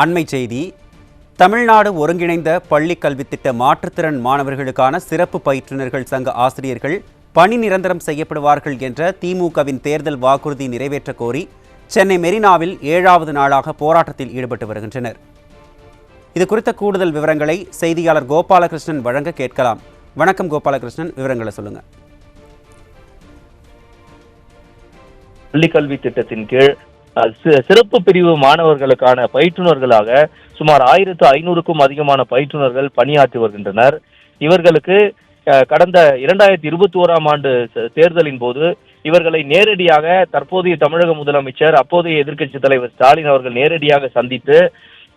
அண்மை செய்தி. தமிழ்நாடு ஒருங்கிணைந்த பள்ளிக் கல்வித்திட்ட மாற்றுத்திறன் மாணவர்களுக்கான சிறப்பு பயிற்றுநர்கள் சங்க ஆசிரியர்கள் பணி நிரந்தரம் செய்யப்படுவார்கள் என்ற திமுகவின் தேர்தல் வாக்குறுதி நிறைவேற்ற கோரி சென்னை மெரினாவில் 7வது நாளாக போராட்டத்தில் ஈடுபட்டு வருகின்றனர். இது குறித்த கூடுதல் விவரங்களை செய்தியாளர் கோபாலகிருஷ்ணன் வழங்க கேட்கலாம். வணக்கம் கோபாலகிருஷ்ணன், விவரங்களை சொல்லுங்க. பள்ளி கல்வி திட்டத்தின் கீழ் சிறப்பு பிரிவு மாணவர்களுக்கான பயிற்றுநர்களாக சுமார் 1500க்கும் அதிகமான பயிற்றுநர்கள் பணியாற்றி வருகின்றனர். இவர்களுக்கு கடந்த 2021ஆம் ஆண்டு தேர்தலின் போது இவர்களை நேரடியாக தற்போதைய தமிழக முதலமைச்சர், அப்போதைய எதிர்க்கட்சித் தலைவர் ஸ்டாலின் அவர்கள் நேரடியாக சந்தித்து,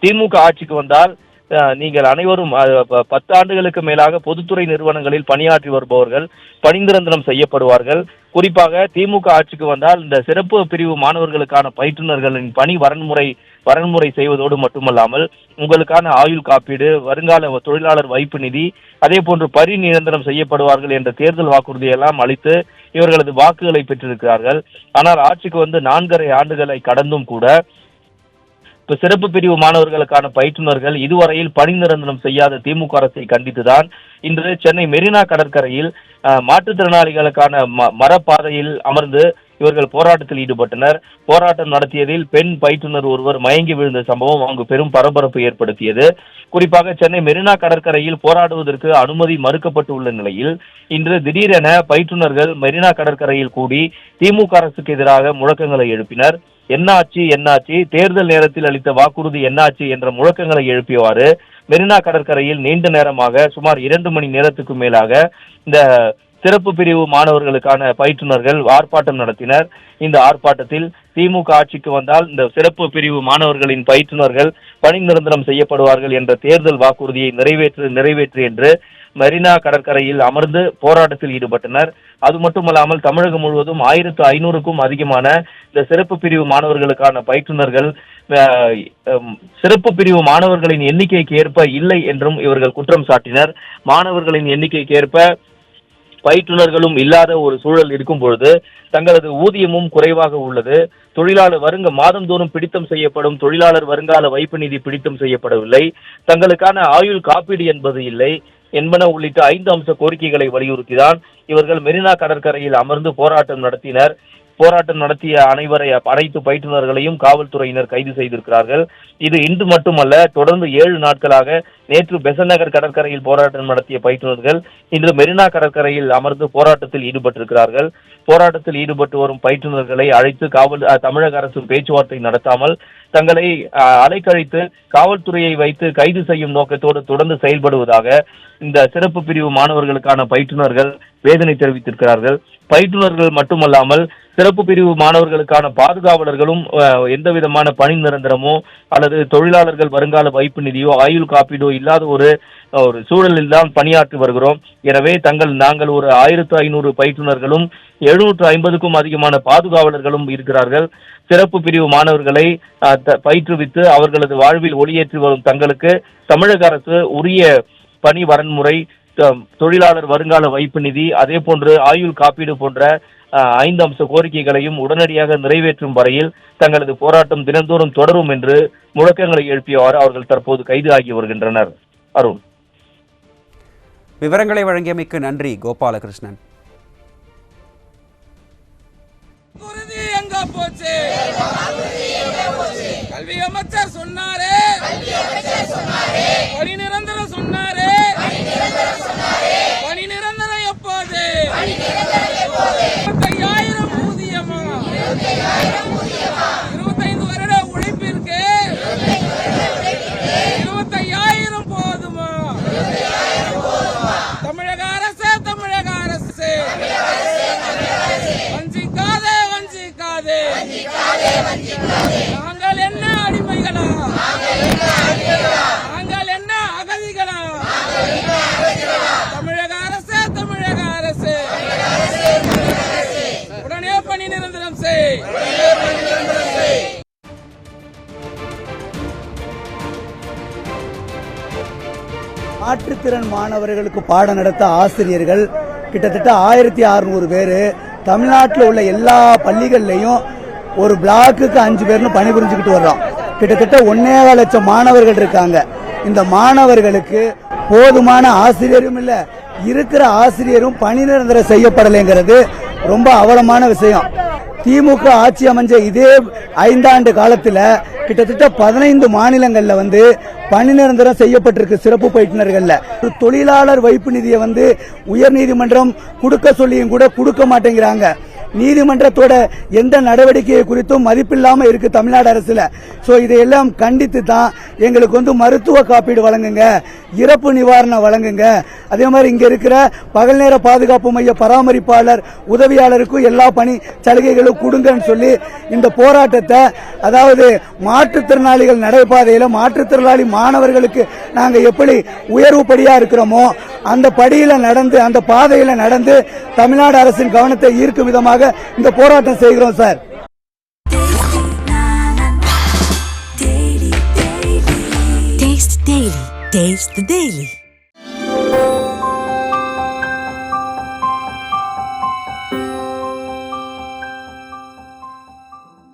திமுக ஆட்சிக்கு வந்தால் நீங்கள் அனைவரும் 10 ஆண்டுகளுக்கு மேலாக பொதுத்துறை நிறுவனங்களில் பணியாற்றி வருபவர்கள் பணி நிரந்தரம் செய்யப்படுவார்கள். குறிப்பாக திமுக ஆட்சிக்கு வந்தால் இந்த சிறப்பு பிரிவு மாணவர்களுக்கான பயிற்றுநர்களின் பணி வரன்முறை செய்வதோடு மட்டுமல்லாமல் உங்களுக்கான ஆயுள் காப்பீடு, வருங்கால தொழிலாளர் வைப்பு நிதி, அதே போன்று பணி நிரந்தரம் செய்யப்படுவார்கள் என்ற தேர்தல் வாக்குறுதியெல்லாம் அளித்து இவர்களது வாக்குகளை பெற்றிருக்கிறார்கள். ஆனால் ஆட்சிக்கு வந்து 4.5 ஆண்டுகளை கடந்தும் கூட சிறப்பு பிரிவு மாணவர்களுக்கான பயிற்றுநர்கள் இதுவரையில் பணி நிரந்தரம் செய்யாத திமுக அரசை கண்டித்துதான் இன்று சென்னை மெரினா கடற்கரையில் மாற்றுத்திறனாளிகளுக்கான மரப்பாதையில் அமர்ந்து இவர்கள் போராட்டத்தில் ஈடுபட்டனர். போராட்டம் நடத்தியதில் பெண் பயிற்றுனர் ஒருவர் மயங்கி விழுந்த சம்பவம் அங்கு பெரும் பரபரப்பு ஏற்படுத்தியது. குறிப்பாக சென்னை மெரினா கடற்கரையில் போராடுவதற்கு அனுமதி மறுக்கப்பட்டு உள்ள நிலையில் இன்று திடீரென பயிற்றுனர்கள் மெரினா கடற்கரையில் கூடி திமுக அரசுக்கு எதிராக முழக்கங்களை எழுப்பினர். என்னாச்சு, தேர்தல் நேரத்தில் அளித்த வாக்குறுதி என்னாச்சு என்ற முழக்கங்களை எழுப்பியவாறு மெரினா கடற்கரையில் நீண்ட நேரமாக சுமார் 2 மணி நேரத்துக்கு மேலாக இந்த சிறப்பு பிரிவு மாணவர்களுக்கான பயிற்றுனர்கள் ஆர்ப்பாட்டம் நடத்தினர். இந்த ஆர்ப்பாட்டத்தில் திமுக ஆட்சிக்கு வந்தால் இந்த சிறப்பு பிரிவு மாணவர்களின் பயிற்றுனர்கள் பணி நிரந்தரம் செய்யப்படுவார்கள் என்ற தேர்தல் வாக்குறுதியை நிறைவேற்று என்று மெரினா கடற்கரையில் அமர்ந்து போராட்டத்தில் ஈடுபட்டனர். அது மட்டுமல்லாமல் தமிழகம் முழுவதும் 1500க்கும் அதிகமான இந்த சிறப்பு பிரிவு மாணவர்களுக்கான பயிற்றுனர்கள் சிறப்பு பிரிவு மாணவர்களின் எண்ணிக்கைக்கு ஏற்ப இல்லை என்றும் இவர்கள் குற்றம் சாட்டினர். மாணவர்களின் எண்ணிக்கைக்கு ஏற்ப பயிற்றுனர்களும் இல்லாத ஒரு சூழல் இருக்கும் பொழுது தங்களது ஊதியமும் குறைவாக உள்ளது. மாதந்தோறும் பிடித்தம் செய்யப்படும் தொழிலாளர் வருங்கால வைப்பு நிதி பிடித்தம் செய்யப்படவில்லை. தங்களுக்கான ஆயுள் காப்பீடு என்பது இல்லை என்பன உள்ளிட்ட 5 அம்ச கோரிக்கைகளை வலியுறுத்திதான் இவர்கள் மெரினா கடற்கரையில் அமர்ந்து போராட்டம் நடத்தினர். போராட்டம் நடத்திய அனைத்து பயிற்றுனர்களையும் காவல்துறையினர் கைது செய்திருக்கிறார்கள். இது இன்று மட்டுமல்ல, தொடர்ந்து 7 நாட்களாக நேற்று பெசன்ட் நகர் கடற்கரையில் போராட்டம் நடத்திய பயிற்றுனர்கள் இன்று மெரினா கடற்கரையில் அமர்ந்து போராட்டத்தில் ஈடுபட்டிருக்கிறார்கள். போராட்டத்தில் ஈடுபட்டு வரும் பயிற்றுனர்களை அழைத்து தமிழக அரசு பேச்சுவார்த்தை நடத்தாமல் தங்களை அலைக்கழித்து காவல்துறையை வைத்து கைது செய்யும் நோக்கத்தோடு தொடர்ந்து செயல்படுவதாக இந்த சிறப்பு பிரிவு மாணவர்களுக்கான பயிற்றுனர்கள் வேதனை தெரிவித்திருக்கிறார்கள். பயிற்றுனர்கள் மட்டுமல்லாமல் சிறப்பு பிரிவு மாணவர்களுக்கான பாதுகாவலர்களும் எந்த விதமான பணி நிரந்தரமோ அல்லது தொழிலாளர்கள் வருங்கால வைப்பு நிதியோ ஆயுள் காப்பீடோ இல்லாத ஒரு சூழலில் தான் பணியாற்றி வருகிறோம். எனவே நாங்கள் ஒரு 1500 பயிற்றுனர்களும் 750க்கும் அதிகமான பாதுகாவலர்களும் இருக்கிறார்கள். சிறப்பு பிரிவு மாணவர்களை பயிற்றுவித்து அவர்களது வாழ்வில் ஒளியேற்றி வரும் தங்களுக்கு தமிழக அரசு உரிய பணி வரன்முறை, தொழிலாளர் வருங்கால வைப்பு நிதி, அதே போன்று ஆயுள் காப்பீடு போன்ற 5 அம்ச கோரிக்கைகளையும் உடனடியாக நிறைவேற்றும் வரையில் தங்களது போராட்டம் தினந்தோறும் தொடரும் என்று முழக்கங்களை எழுப்பியவாறு அவர்கள் தற்போது கைது ஆகி வருகின்றனர். அருண், விவரங்களை வழங்கியமைக்கு நன்றி கோபாலகிருஷ்ணன். கல்வி அமைச்சர் சொன்னாரே, பணி நிரந்தரம் சொன்னாரே, பணி நிரந்தரம் எப்போது? 25,000 ஊதியமா? 25 வருட உழைப்பிற்கு 25,000 போதுமா? தமிழக அரசு வஞ்சிக்காதே. நாங்கள் என்ன அடிமைகளா? நாங்கள் என்ன அகதிகளா? தமிழக அரசு உடனே பணி நிரந்தரம் செய். மாற்றுத்திறன் மாணவர்களுக்கு பாடம் நடத்த ஆசிரியர்கள் கிட்டத்தட்ட 1600 பேர் தமிழ்நாட்டில் உள்ள எல்லா பள்ளிகள்லையும் ஒரு பிளாக்குக்கு 5 பேர்னு பணிபுரிஞ்சுக்கிட்டு வர்றோம். கிட்டத்தட்ட 1.25 லட்சம் மாணவர்கள் இருக்காங்க. இந்த மாணவர்களுக்கு போதுமான ஆசிரியரும் இல்ல, இருக்கிற ஆசிரியரும் பணி நிரந்தரம் செய்யப்படலைங்கிறது ரொம்ப அவலமான விஷயம். திமுக ஆட்சி அமைஞ்ச இதே 5 ஆண்டு காலத்துல கிட்டத்தட்ட 15 மாநிலங்கள்ல பணி நிரந்தரம் செய்யப்பட்டிருக்கு சிறப்பு பயிற்றுனர்கள்ல. தொழிலாளர் வைப்பு நிதியை உயர்நீதிமன்றம் கொடுக்க சொல்லியும் கூட கொடுக்க மாட்டேங்கிறாங்க. நீதிமன்றத்தோட எந்த நடவடிக்கையை குறித்தும் மதிப்பில்லாம இருக்கு தமிழ்நாடு அரசுல. சோ இதையெல்லாம் கண்டித்து தான் எங்களுக்கு மருத்துவ காப்பீடு வழங்குங்க, இறப்பு நிவாரணம் வழங்குங்க, அதே மாதிரி இங்க இருக்கிற பகல் நேர பாதுகாப்பு மைய பராமரிப்பாளர் உதவியாளருக்கும் எல்லா பணி சலுகைகளும் கொடுங்கன்னு சொல்லி இந்த போராட்டத்தை, அதாவது மாற்றுத்திறனாளிகள் நடைபாதையில மாற்றுத்திறனாளி மாணவர்களுக்கு நாங்க எப்படி உயர்வு படியா இருக்கிறோமோ அந்த படியில நடந்து, அந்த பாதையில நடந்து தமிழ்நாடு அரசின் கவனத்தை ஈர்க்கும் விதமாக இந்த போராட்டம் செய்கிறோம் சார். Taste the Daily.